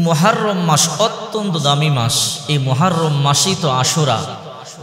মুহররম মাস অত্যন্ত দামি মাস। এই মুহররম মাসই তো আশুরা।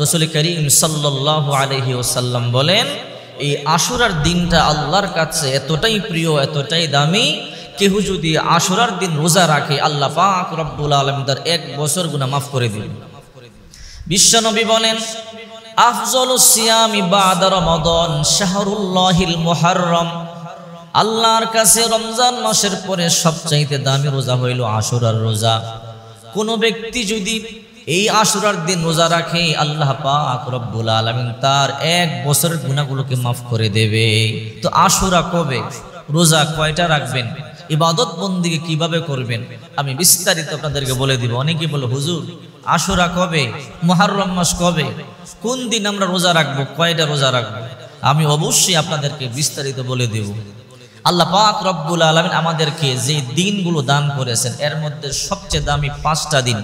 রাসূল করিম সাল্লাল্লাহু আলাইহি ওয়াসাল্লাম বলেন, এই আশুরার দিনটা আল্লাহর কাছে এতটাই প্রিয়, এতটাই দামি, কেউ যদি আশুরার দিন রোজা রাখে আল্লাহ পাক রব্বুল আলামিন তার 1 বছর গুনাহ মাফ করে দিবেন। বিশ্বনবী বলেন, আফজলুস সিয়ামি বাদা রমাদান শাহরুল্লাহিল মুহররম। আল্লাহর কাছে রমজান মাসের পরে সবচাইতে দামি রোজা হইল আশুরার রোজা। কোন ব্যক্তি যদি এই আশুরার দিন রোজা রাখে আল্লাহ পাক রব্বুল আলামিন তার 1 বছরের গুনাহগুলোকে মাফ করে দেবে। তো আশুরা কবে, রোজা কয়টা রাখবেন, ইবাদত বন্দেগী কিভাবে করবেন, আমি বিস্তারিত আপনাদেরকে বলে দিব। অনেকে বলে, হুজুর আশুরা কবে, মুহররম মাস কবে, কোন দিন আমরা রোজা রাখবো, কয়টা রোজা রাখবো? আমি অবশ্যই আপনাদেরকে বিস্তারিত বলে দেব। আল্লাহ পাক রব্বুল আলামিন আমাদেরকে যে দিনগুলো দান করেছেন এর মধ্যে সবচেয়ে দামি 5টা দিন,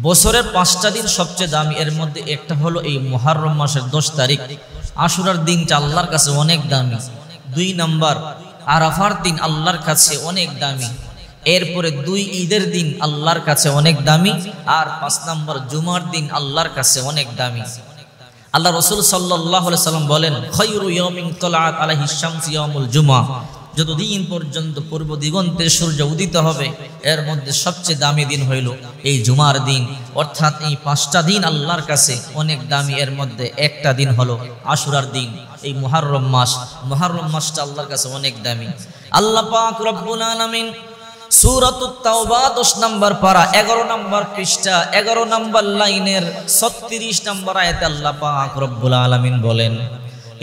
বছরের 5টা দিন সবচেয়ে দামি। এর মধ্যে একটা হলো এই মুহররম মাসের 10 তারিখ, আশুরার দিনটা আল্লাহর কাছে অনেক দামি। 2 নম্বর আরাফার দিন আল্লাহর কাছে অনেক দামি। এরপরে 2 ঈদের দিন আল্লাহর কাছে অনেক দামি। আর 5 নম্বর জুমার দিন আল্লাহর কাছে অনেক দামি। আল্লাহ রাসূল সাল্লাল্লাহু আলাইহি সাল্লাম বলেন, খায়রু ইয়াউমিন তালাআত আলাইহিস শামসু ইয়াউমুল জুমআ। যতদিন পর্যন্ত পূর্ব দিগন্তে সূর্য উদিত হবে এর মধ্যে সবচেয়ে দামি দিন হইল এই জুমার দিন। অর্থাৎ এই 5টা দিন আল্লাহর কাছে অনেক দামি। এর মধ্যে একটা দিন হলো আশুরার দিন, এই মুহররম মাস। মুহররম মাসটা আল্লাহর কাছে অনেক দামি। আল্লাহ পাক রব্বুল আলামিন সূরাতুত তাওবা 10 নম্বর পারা 11 নম্বর পৃষ্ঠা 11 নম্বর লাইনের 36 নম্বর আয়াতে আল্লাহ পাক রব্বুল আলামিন বলেন,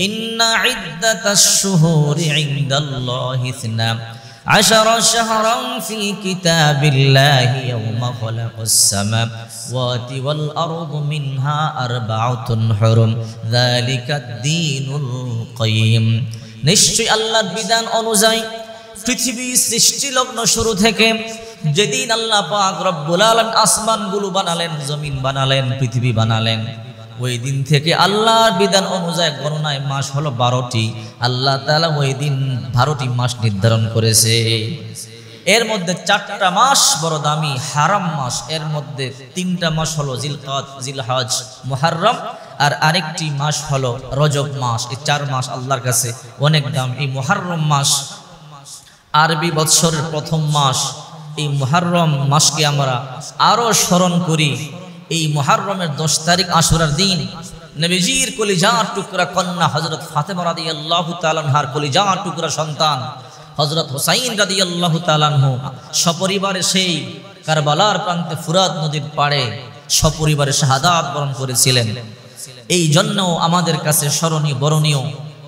ইন্না ইদ্দাতাশ শুহুরি ইনদাল্লাহি 12 শাহরান ফি কিতাবিল্লাহি ইয়াওমা খালাকাস সামাওয়াতি ওয়াল আরদু মিনহা আরবাআতুন হুরুম যালিকাদ দীনুল কাইয়্যিম। নিশ্চয়ই আল্লাহর বিধান অনুযায়ী পৃথিবী সৃষ্টি লগ্ন শুরু থেকে যেদিন আল্লাহ পাক রব্বুল আলামিন আসমানগুলো বানালেন, জমিন বানালেন, পৃথিবী বানালেন, ওই দিন থেকে আল্লাহর বিধান অনুযায়ী গণনায় মাস হলো 12টি। আল্লাহ তাআলা ওই দিন 12টি মাস নির্ধারণ করেছে। এর মধ্যে 4টা মাস বড় দামি হারাম মাস। এর মধ্যে 3টা মাস হলো জিলকাদ, জিলহজ, মুহররম, আর আরেকটি মাস হলো রজব মাস। এই 4 মাস আল্লাহর কাছে অনেক দাম। এই মুহররম মাস আরবি বৎসরের প্রথম মাস। এই মুহররম মাসকে আমরা আরো স্মরণ করি। এই মুহররমের 10 তারিখ আশুরার দিন নবীজির কলিজার টুকরা কন্যা হযরত ফাতেমা রাদিয়াল্লাহু তাআলা আনহার কলিজার টুকরা সন্তান হযরত হুসাইন রাদিয়াল্লাহু তাআলা আনহু সপরিবারে সেই কারবালার প্রান্তে ফুরাত নদীর পাড়ে সপরিবারে শাহাদাত বরণ করেছিলেন। এই জন্য আমাদের কাছে স্মরণীয়, বরণীয়।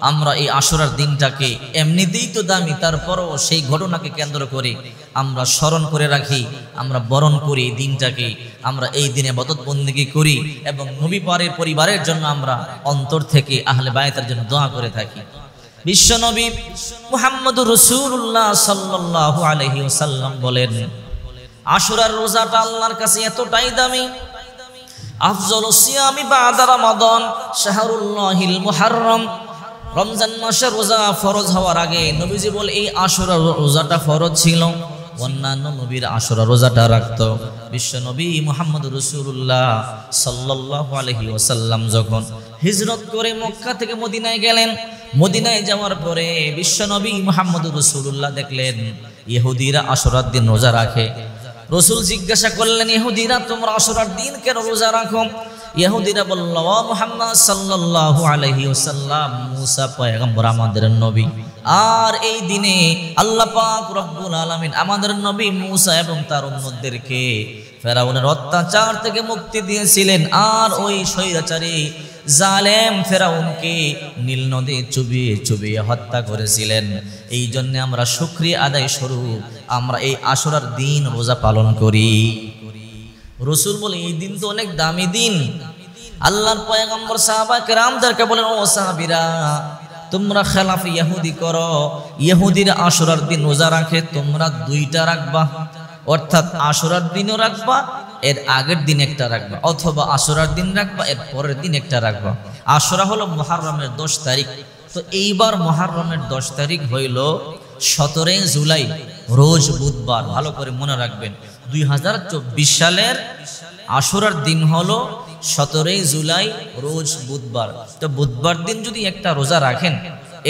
আমরা এই আশুরার দিনটাকে এমনিতেই তো দামি, তারপরও সেই ঘটনাকে কেন্দ্র করে আমরা স্মরণ করে রাখি, আমরা বরণ করি এই দিনটাকে। আমরা এই দিনে ইবাদত বন্দেগী করি এবং নবী পাকের পরিবারের জন্য আমরা অন্তর থেকে আহলে বায়তের জন্য দোয়া করে থাকি। বিশ্ব নবী মুহাম্মদুর রাসূলুল্লাহ সাল্লাল্লাহু আলাইহি ওয়াসাল্লাম বলেন, আশুরার রোজাটা আল্লাহর কাছে এতটাই দামি। আফজলুস সিয়ামি বাদা রমাদান শাহরুল্লাহিল মুহররম। রমজান মাসের রোজা ফরজ হওয়ার আগে নবীজি বলে এই আশুরা রোজাটা ফরজ ছিল। অন্যান্য নবীর আশুরা রোজাটা রাখত। বিশ্ব নবী মুহাম্মদুর রাসূলুল্লাহ সাল্লাল্লাহু আলাইহি ওয়াসাল্লাম যখন হিজরত করে মক্কা থেকে মদিনায় গেলেন, মদিনায় যাওয়ার পরে বিশ্ব নবী মুহাম্মদুর রাসূলুল্লাহ দেখলেন ইহুদিরা আশুরার দিন রোজা রাখে। রাসূল জিজ্ঞাসা করলেন, ইহুদিরা তোমরা আশুরার দিন কেন রোজা রাখো? ইহুদিরা বলল, ও মুহাম্মদ সাল্লাল্লাহু আলাইহি ওয়াসাল্লাম, মুসা পয়গম্বর আমাদের নবী, আর এই দিনে আল্লাহ পাক রব্বুল আলামিন আমাদের নবী মুসা এবং তার উম্মতদেরকে ফেরাউনের অত্যাচার থেকে মুক্তি দিয়েছিলেন। আর ওই স্বৈরাচারী জালেম ফেরাউনকে নীল নদে চুবিয়ে চুবিয়ে হত্যা করেছিলেন। এই জন্য আমরা শুকরিয়া আদায় স্বরূপ আমরা এই আশুরার দিন রোজা পালন করি। রাসূল বলে এই দিন তো অনেক দামি দিন। আল্লাহর পয়গম্বর সাহাবা কেরামদেরকে বলেন, ও সাহাবীরা, তোমরা খেলাফ ইহুদি করো। ইহুদিরা আশুরার দিন রোজা রাখে, তোমরা 2টা রাখবা। অর্থাৎ আশুরার দিনও রাখবা, এর আগের দিন একটা রাখবা, অথবা আশুরার দিন রাখবা, এর পরের দিন একটা রাখবা। আশুরা হলো মুহররমের 10 তারিখ। তো এইবার মুহররমের 10 তারিখ হইল 17 জুলাই, রোজ বুধবার। ভালো করে মনে রাখবেন, 2024 সালের আশুরার দিন হলো 17 জুলাই, রোজ বুধবার। তো বুধবার দিন যদি একটা রোজা রাখেন,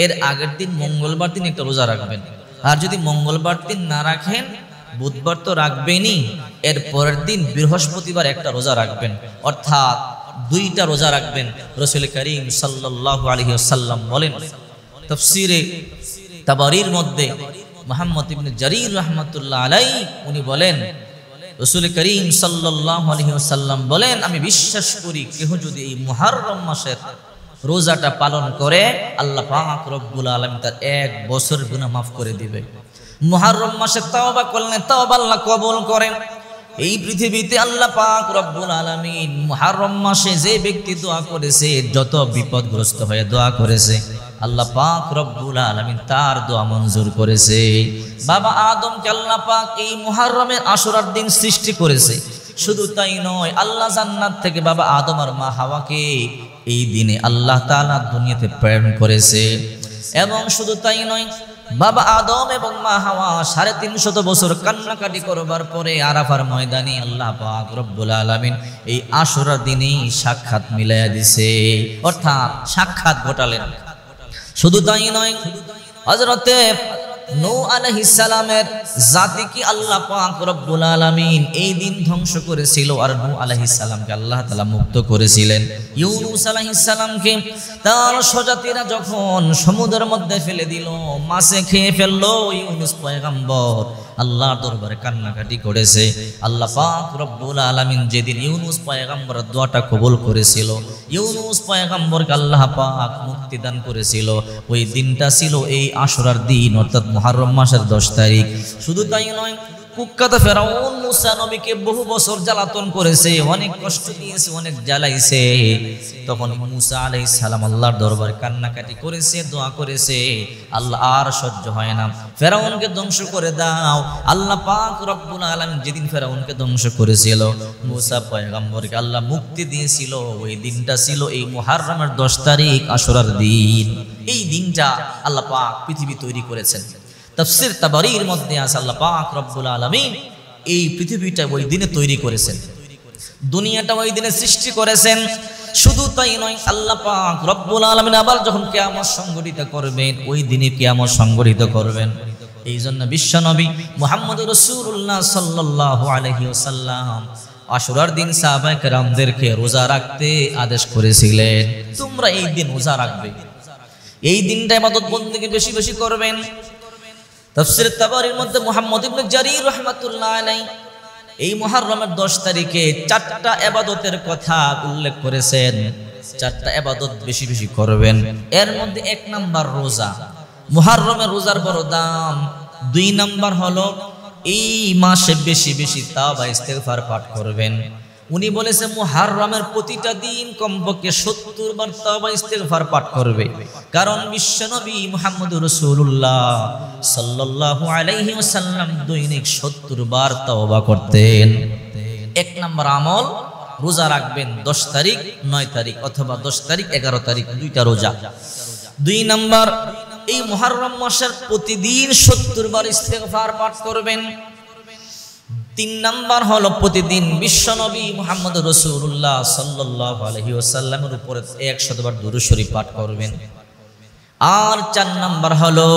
এর আগের দিন মঙ্গলবার দিন একটা রোজা রাখবেন। আর যদি মঙ্গলবার দিন না রাখেন, বুধবার তো রাখবেনই, এর পরের দিন বৃহস্পতিবার একটা রোজা রাখবেন, অর্থাৎ 2টা রোজা রাখবেন। রাসূল করিম সাল্লাল্লাহু আলাইহি ওয়াসাল্লাম বলেন, তাফসীরে তাবারির মধ্যে মুহাম্মদ ইবনে জারীর রাহমাতুল্লাহ আলাইহি উনি বলেন, রাসূল করিম সাল্লাল্লাহু আলাইহি ওয়াসাল্লাম বলেন, আমি বিশ্বাস করি কেহ যদি এই মুহররম মাসের রোজাটা পালন করে, আল্লাহ পাক রব্বুল আলামিন তার 1 বছর গুনাহ মাফ করে দিবে। মুহররম মাসে তওবা করলে তওবা আল্লাহ কবুল করেন। এই পৃথিবীতে আল্লাহ পাক রব্বুল আলামিন মুহররম মাসে যে ব্যক্তি দোয়া করেছে, যত বিপদগ্রস্ত হয়ে দোয়া করেছে, আল্লাহ পাক রব্বুল আলামিন তার দোয়া মঞ্জুর করেছে। বাবা আদমকে আল্লাহ পাক এই মুহররমের আশুরার দিন সৃষ্টি করেছে। শুধু তাই নয়, আল্লাহ জান্নাত থেকে বাবা আদম আর মা হাওয়াকে এই দিনে আল্লাহ তাআলা দুনিয়াতে প্রেরণ করেছে। এবং শুধু তাই নয়, বাবা আদম এবং মা হাওয়া 350 বছর কান্নাকাটি করবার পরে আরাফার ময়দানে আল্লাহ পাক রব্বুল আলামিন এই আশুরার দিনেই সাক্ষাৎ মিলাইয়া দিছে, অর্থাৎ সাক্ষাৎ ঘটালেন। শুধু তাই নয়, হযরতে নূহ আলাইহিস সালামের জাতিকে আল্লাহ পাক রব্বুল আলামিন এই দিন ধ্বংস করেছিল, আর নূহ আলাইহিস সালামকে আল্লাহ তাআলা মুক্ত করেছিলেন। ইউনূস আলাইহিস সালামকে তার স্বজাতিরা যখন সমুদ্রের মধ্যে ফেলে দিল, মাছে খেয়ে ফেললো, ইউনূস পয়গম্বর আল্লাহর দরবারে কান্নাকাটি করেছে। আল্লাহ পাক রব্বুল আলামিন যেদিন ইউনূস পয়গম্বরের দোয়াটা কবুল করেছিল, ইউনূস পয়গম্বরকে আল্লাহ পাক মুক্তি দান করেছিল, ওই দিনটা ছিল এই আশুরার দিন, অর্থাৎ মুহররম মাসের 10 তারিখ। শুধু তাই নয়, কুখ্যাত ফেরাউন মুসা নবীকে বহু বছর জ্বালাতন করেছে, অনেক কষ্ট দিয়েছে, অনেক জ্বালাইছে। তখন মুসা আলাইহিস সালাম আল্লাহর দরবারে কান্নাকাটি করেছে, দোয়া করেছে, আল্লাহ আর সহ্য হয় না, ফেরাউনকে ধ্বংস করে দাও। আল্লাহ পাক রব্বুল আলামিন যেদিন ফেরাউনকে ধ্বংস করেছিল, মুসা পয়গম্বরকে আল্লাহ মুক্তি দিয়েছিল, ওই দিনটা ছিল এই মুহররমের 10 তারিখ, আশুরার দিন। এই দিনটা আল্লাহ পাক পৃথিবী তৈরি করেছেন। তাফসীর তাবারির মধ্যে আছে, আল্লাহ পাক রব্বুল আলামিন এই পৃথিবীটা ওই দিনে তৈরি করেছেন, দুনিয়াটা ওই দিনে সৃষ্টি করেছেন। শুধু তাই নয়, আল্লাহ পাক রব্বুল আলামিন আবার যখন কিয়ামত সংগঠিত করবেন, ওই দিনে কিয়ামত সংগঠিত করবেন। এই জন্য বিশ্বনবী মুহাম্মদুর রাসূলুল্লাহ সাল্লাল্লাহু আলাইহি ওয়াসাল্লাম আশুরার দিন সাহাবায়ে কেরামদেরকে রোজা রাখতে আদেশ করেছিলেন, তোমরা এই দিন রোজা রাখবে, এই দিনটা ইবাদত বন্দেগী বেশি বেশি করবেন। তাফসীর তাবারির মধ্যে মুহাম্মদ ইবনে জারীর রাহমাতুল্লাহ আলাইহি এই মুহররমের 10 তারিখে 4টা ইবাদতের কথা উল্লেখ করেছেন। 4টা ইবাদত বেশি বেশি করবেন। এর মধ্যে 1 নাম্বার রোজা, মুহররমের রোজার বড় দাম। 2 নাম্বার হলো এই মাসে বেশি বেশি তাওবা ইস্তেগফার পাঠ করবেন। উনি বলেছে মুহররমের প্রতিটা দিন কমপক্ষে 70 বার তাওবা ইস্তেগফার পাঠ করবে, কারণ বিশ্বনবী মুহাম্মদুর রাসূলুল্লাহ সাল্লাল্লাহু আলাইহি ওয়াসাল্লাম দৈনিক 70 বার তাওবা করতেন। 1 নম্বর আমল, রোজা রাখবেন 10 তারিখ 9 তারিখ অথবা 10 তারিখ 11 তারিখ, 2টা রোজা। 2 নম্বর, এই মুহররম মাসের প্রতিদিন 70 বার ইস্তেগফার পাঠ করবেন। 3 নাম্বার হলো প্রতিদিন বিশ্বনবী মুহাম্মদুর রাসূলুল্লাহ সাল্লাল্লাহু আলাইহি ওয়াসাল্লামের উপরে 100 বার দুরূদ শরীফ পাঠ করবেন। আর 4 নাম্বার হলো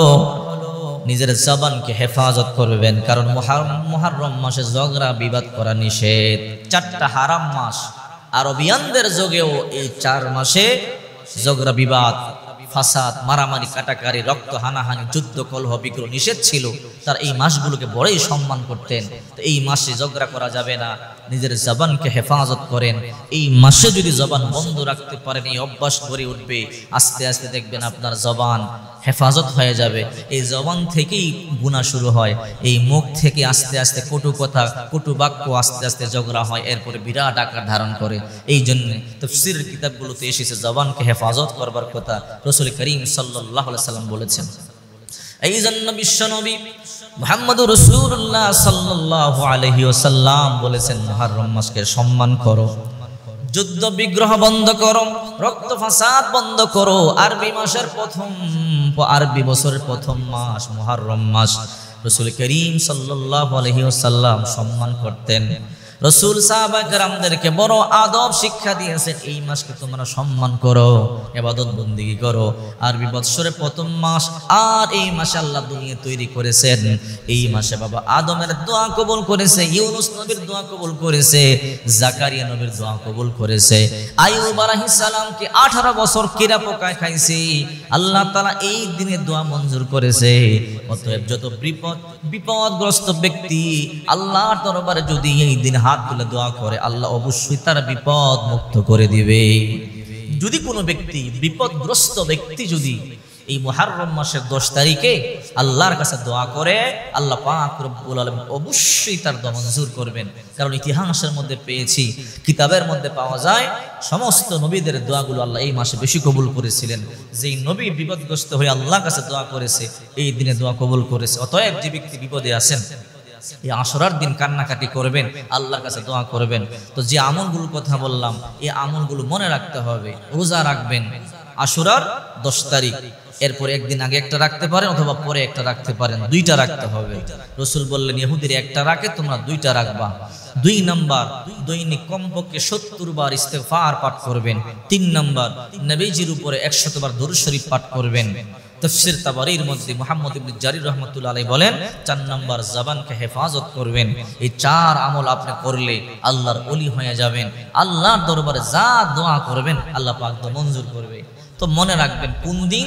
নিজের জবানকে হেফাজত করবেন, কারণ মুহররম মাসে ঝগড়া বিবাদ করা নিষেধ। 4টা হারাম মাস, আরবিয়ানদের যুগেও এই 4 মাসে ঝগড়া বিবাদ, ফাসাদ, মারামারি, কাটাকারি, রক্ত হানাহানি, যুদ্ধ, কলহ, বিগ্রহ নিষেধ ছিল। তার এই মাসগুলোকে বড়ই সম্মান করতেন। তো এই মাসে ঝগড়া করা যাবে না, নিজের জবানকে হেফাজত করেন। এই মাসে যদি জবান বন্ধ রাখতে পারেন, এই অভ্যাস গড়ে উঠবে, আস্তে আস্তে দেখবেন আপনার জবান হেফাজত হয়ে যাবে। এই জবান থেকেই গুনাহ শুরু হয়, এই মুখ থেকে আস্তে আস্তে কটু কথা, কটু বাক্য, আস্তে আস্তে ঝগড়া হয়, এরপরে বিরাট আকার ধারণ করে। এই জন্য তাফসীরের কিতাবগুলোতে এসেছে জবানকে হেফাজত করবার কথা রাসূল করিম সাল্লাল্লাহু আলাইহি ওয়াসাল্লাম বলেছেন। এই জন্য বিশ্বনবী মুহাম্মদুর রাসূলুল্লাহ সাল্লাল্লাহু আলাইহি ওয়াসাল্লাম বলেছেন, মুহররম মাসকে সম্মান করো, যুদ্ধ বিগ্রহ বন্ধ করো, রক্ত ফাসাদ বন্ধ করো। আরবি বছরের প্রথম মাস মুহররম মাস, রাসূল করিম সাল্লাল্লাহু আলাইহি ওয়াসাল্লাম সম্মান করতেন। রাসূল সাহাবা কেরামদেরকে বড় আদব শিক্ষা দিয়েছেন, এই মাসকে তোমরা সম্মান করো, ইবাদত বন্দেগী করো। আরবি বৎসরের প্রথম মাস, আর এই মাসে আল্লাহ দুনিয়া তৈরি করেছেন। এই মাসে বাবা আদমের দোয়া কবুল করেছে, ইউনুস নবীর দোয়া কবুল করেছে, জাকারিয়া নবীর দোয়া কবুল করেছে। আইয়ুব আলাইহিস সালামকে 18 বছর কিরা পোকায় খাইছে, আল্লাহ তাআলা এই দিনে দোয়া মঞ্জুর করেছে। অতএব যত বিপদগ্রস্ত ব্যক্তি আল্লাহর দরবারে যদি এই দিন হাত তুলে দোয়া করে, আল্লাহ অবশ্যই তার বিপদ মুক্ত করে দিবে। যদি কোনো ব্যক্তি বিপদগ্রস্ত ব্যক্তি যদি এই মুহররম মাসের 10 তারিখে আল্লাহর কাছে দোয়া করে, আল্লাহ পাক রব্বুল আলামিন অবশ্যই তার দোয়া মঞ্জুর করবেন। কারণ ইতিহাসের মধ্যে পেয়েছি, কিতাবের মধ্যে পাওয়া যায়, সমস্ত নবীদের দোয়াগুলো আল্লাহ এই মাসে বেশি কবুল করেছিলেন। যেই নবী বিপদগ্রস্ত হয়ে আল্লাহর কাছে দোয়া করেছে, এই দিনে দোয়া কবুল করেছে। অতএব যে ব্যক্তি বিপদে আছেন, এই আশুরার দিন কান্নাকাটি করবেন, আল্লাহর কাছে দোয়া করবেন। তো যে আমলগুলোর কথা বললাম, এই আমলগুলো মনে রাখতে হবে। রোজা রাখবেন আশুরার 10 তারিখ, এরপরে একদিন আগে একটা রাখতে পারেন অথবা পরে একটা রাখতে পারেন, 2টা রাখতে হবে। রাসূল বললেন, ইহুদির একটা রাখে, তোমরা 2টা রাখবা। 2 নাম্বার, দৈনিক কমপক্ষে 70 বার ইস্তেগফার পাঠ করবেন। 3 নাম্বার, নবীজির উপরে 100 বার দরুদ শরীফ পাঠ করবেন। তাফসীর তাবারীর মধ্যে মুহাম্মদ ইবনে জারির রাহমাতুল্লাহ আলাইহি বলেন, 4 নাম্বার জবানকে হেফাজত করবেন। এই 4 আমল আপনি করলে আল্লাহর ওলি হয়ে যাবেন। আল্লাহর দরবারে যা দোয়া করবেন আল্লাহ পাক তো মঞ্জুর করবে। তো মনে রাখবেন কোন দিন,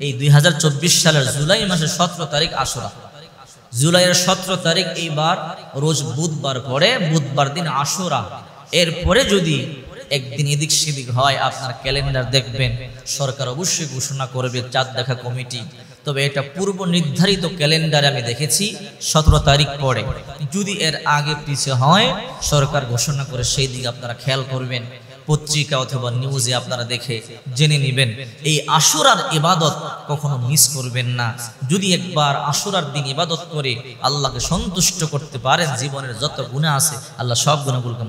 এই 2024 সালের জুলাই মাসের 17 তারিখ আশুরা। জুলাইয়ের 17 তারিখ এইবার রোজ বুধবার পড়ে, বুধবার দিন আশুরা। এরপরে যদি একদিন এদিক সেদিক হয়, আপনার ক্যালেন্ডার দেখবেন, সরকার অবশ্যই ঘোষণা করবে চাঁদ দেখা কমিটি। তবে এটা পূর্ব নির্ধারিত ক্যালেন্ডারে আমি দেখেছি 17 তারিখ পড়ে। যদি এর আগে পিছিয়ে হয়, সরকার ঘোষণা করে, সেই দিকে আপনারা খেয়াল করবেন। পত্রিকা অথবা নিউজে আপনারা দেখে জেনে নেবেন। এই আশুরার ইবাদত কখনো মিস করবেন না। যদি একবার আশুরার দিন ইবাদত করে আল্লাহকে সন্তুষ্ট করতে পারেন, জীবনের যত গুনাহ আছে আল্লাহ সব গুনাহগুলোকে